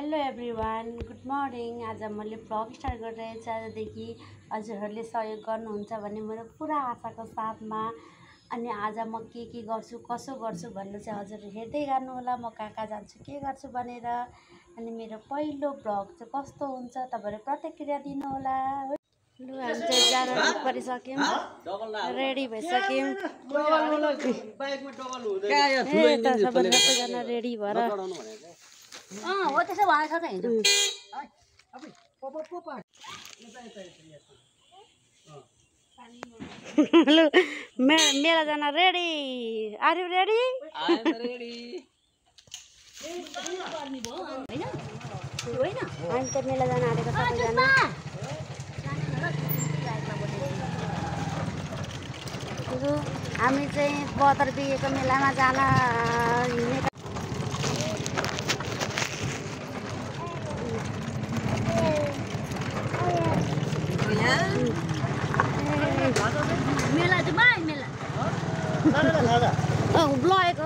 Hello everyone, good morning. आज मैले vlog start गरिरहेको छु। आजदेखि हजुरहरूले सहयोग गर्नुहुन्छ भन्ने मेरो पुरा आशाको साथमा। अनि आज म के गर्छु कसो गर्छु भन्नु चाहिँ हजुरले हेर्दै गर्नु होला। म कहाँ जान्छु के गर्छु भनेर। अनि मेरो पहिलो भ्लग चाहिँ कस्तो हुन्छ तपाईँहरू प्रतिक्रिया दिनु होला। लु हामी चाहिँ जान परिसक्यौँ, रेडी भइसक्यौँ। सबैजना रेडी भएर हो त्यसो भनेको छ त लु मेलाजना रेडी। Are you ready? हामी त मेलाजना आँटेको सबैजना। हामी चाहिँ बदर बिहेको मेलामा जान हिँडेको। मेला चाहिँ बाई मेला ब्लगेको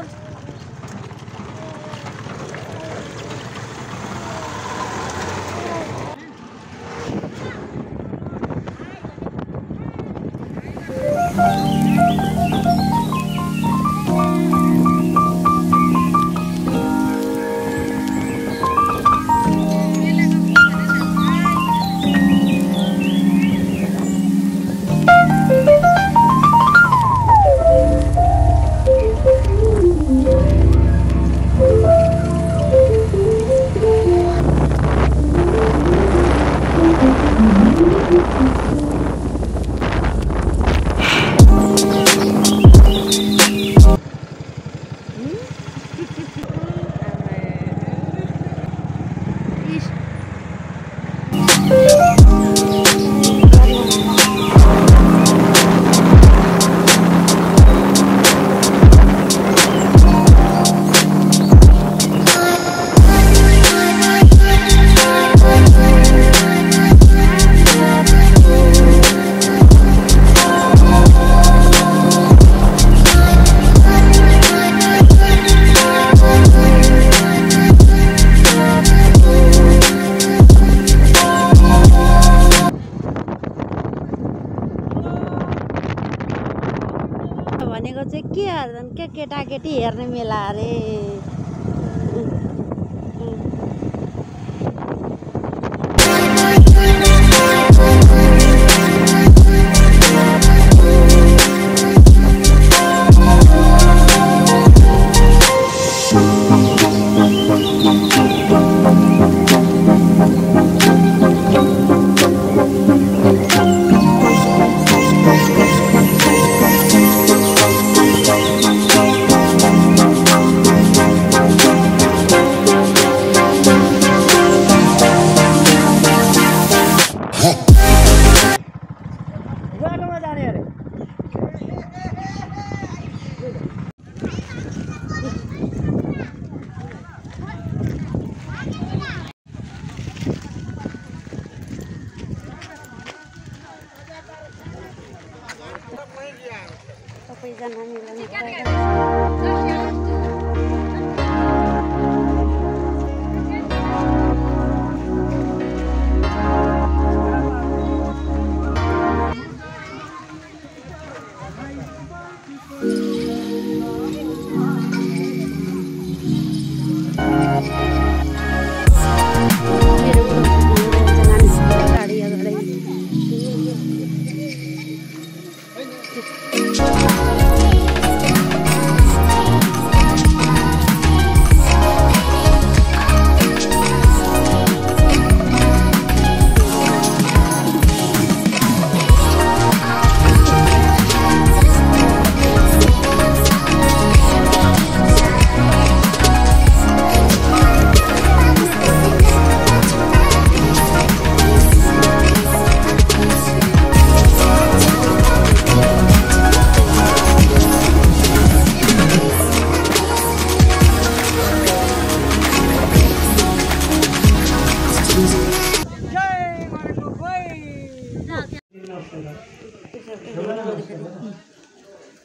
भनेको चाहिँ के हेर्छन् के केटाकेटी हेर्ने मेला अरे। सबैजना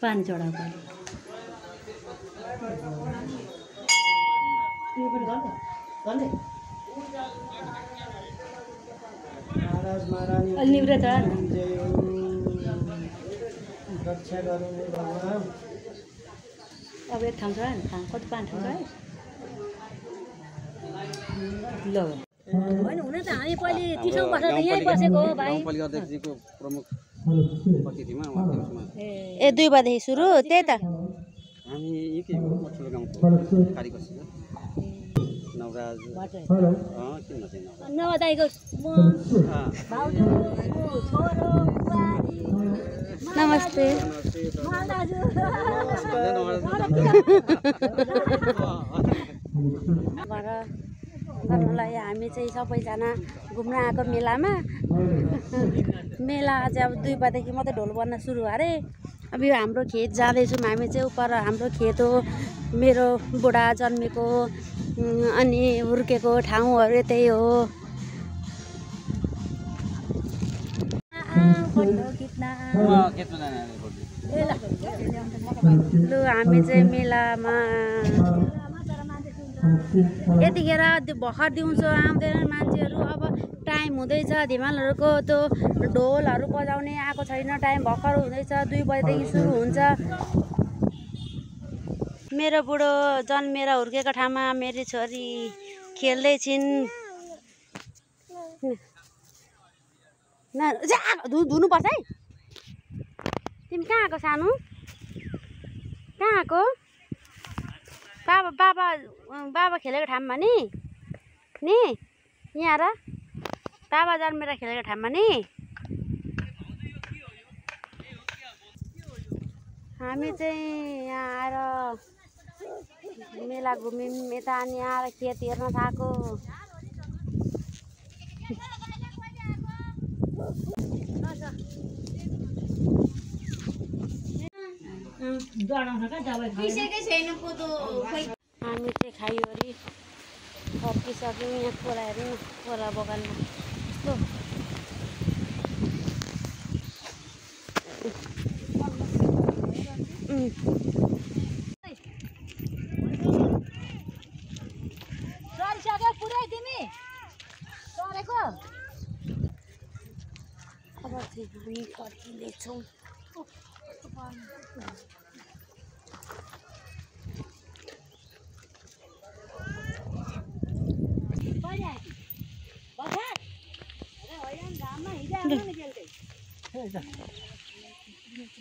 पानी चढाएको रक्षा गर्नु भगवान अब एक ठाउँ छ कति 5 ठाउँ छ ल होइन हुन त हामी पहिले 30 वर्ष त यही बसेको हो भाइ गाउँपालिका अध्यक्षको प्रमुख अतिथिमा ए 2 बजेदेखि सुरु त्यही त हामी एकै हो मछुलो गाउँको कारिगर्सी नवराज किन नचाहिँ नवदाइको म भाउजू छोरो बुहारी नमस्ते दाजु गर्नलाई हामी चाहिँ सबैजना घुम्न आएको मेलामा मेला चाहिँ अब 2 बजेदेखि मात्रै ढोल बज्न सुरु अरे अब यो हाम्रो खेत जाँदैछौँ हामी चाहिँ उपर हाम्रो खेत हो मेरो बुढा जन्मेको अनि हुर्केको ठाउँहरू त्यही हो लु हामी चाहिँ मेलामा यतिखेर भर्खर दिउँसो आउँदैन मान्छेहरू अब टाइम हुँदैछ धिमालहरूको त्यो ढोलहरू बजाउने आएको छैन टाइम भर्खर हुँदैछ 2 बजेदेखि सुरु हुन्छ मेरो बुढो जन्मेर हुर्केको ठाउँमा मेरी छोरी खेल्दै छिन् धुनुपर्छ है तिमी कहाँ आएको सानो कहाँ आएको बाबा खेलेको ठाउँमा नि यहाँ र बाबा जन्मेर खेलेको ठाउँमा नि हामी चाहिँ यहाँ आएर मेला घुम्यौँ यता अनि आएर खेत हेर्न थाको हामी चाहिँ खाइवरी फर्किसक्यौँ यहाँ खोला हेर्नु खोला बगानमा कस्तो पुरै तिमी सरेको अब चाहिँ हामी फर्किँदैछौँ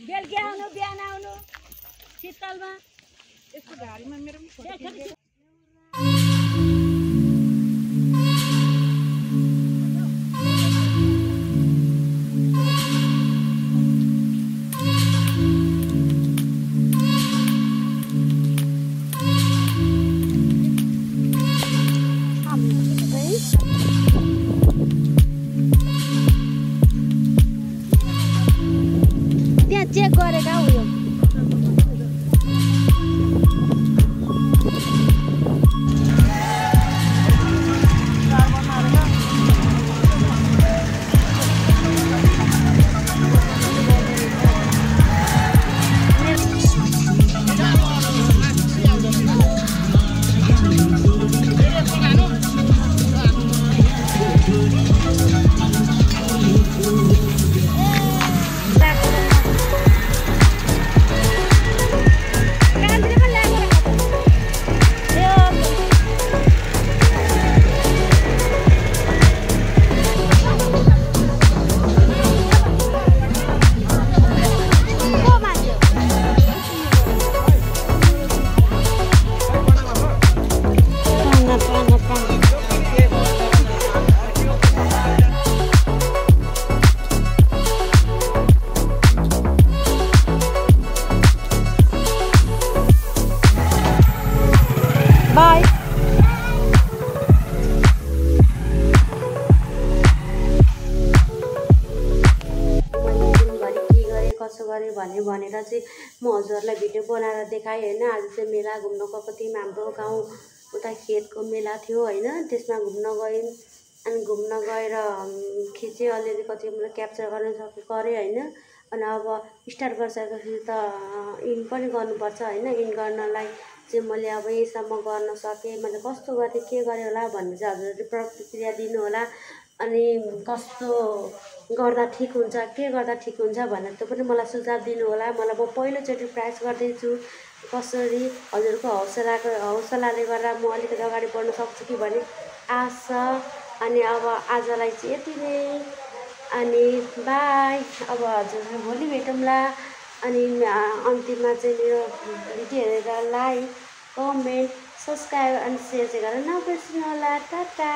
बेलुकी आउनु बिहान आउनु शीतलमा यस्तो घारीमा मेरो त्यहाँ चेक गरेका उयो बाई कसो गरेँ भनेर चाहिँ म हजुरहरूलाई भिडियो बनाएर देखाएँ होइन आज चाहिँ मेला घुम्न गएको थियौँ हाम्रो गाउँ उता खेतको मेला थियो होइन त्यसमा घुम्न गयौँ अनि घुम्न गएर खिचेँ अलिअलि कति मैले क्याप्चर गर्न गरेँ होइन अनि अब स्टार्ट गरिसकेपछि त इन पनि गर्नुपर्छ होइन इन गर्नलाई चाहिँ मैले अब यहीसम्म गर्न सकेँ, मैले कस्तो गरेँ के गरेँ होला भन्ने चाहिँ हजुरहरूले प्रतिक्रिया दिनु होला। अनि कस्तो गर्दा ठिक हुन्छ, के गर्दा ठिक हुन्छ भनेर त्यो पनि मलाई सुझाव दिनु होला। मलाई म पहिलोचोटि प्रयास गर्दैछु, कसरी हजुरको हौसलाले गर्दा म अलिकति अगाडि बढ्न सक्छु कि भन्ने आश छ। अनि अब आजलाई चाहिँ यति नै, अनि बाई। अब हजुरहरू भोलि भेटौँला। अनि अन्तिममा चाहिँ मेरो भिडियो हेरेर लाइक, कमेन्ट, सब्सक्राइब अनि सेयर चाहिँ गर्न नबिर्सिनु होला। टाटा।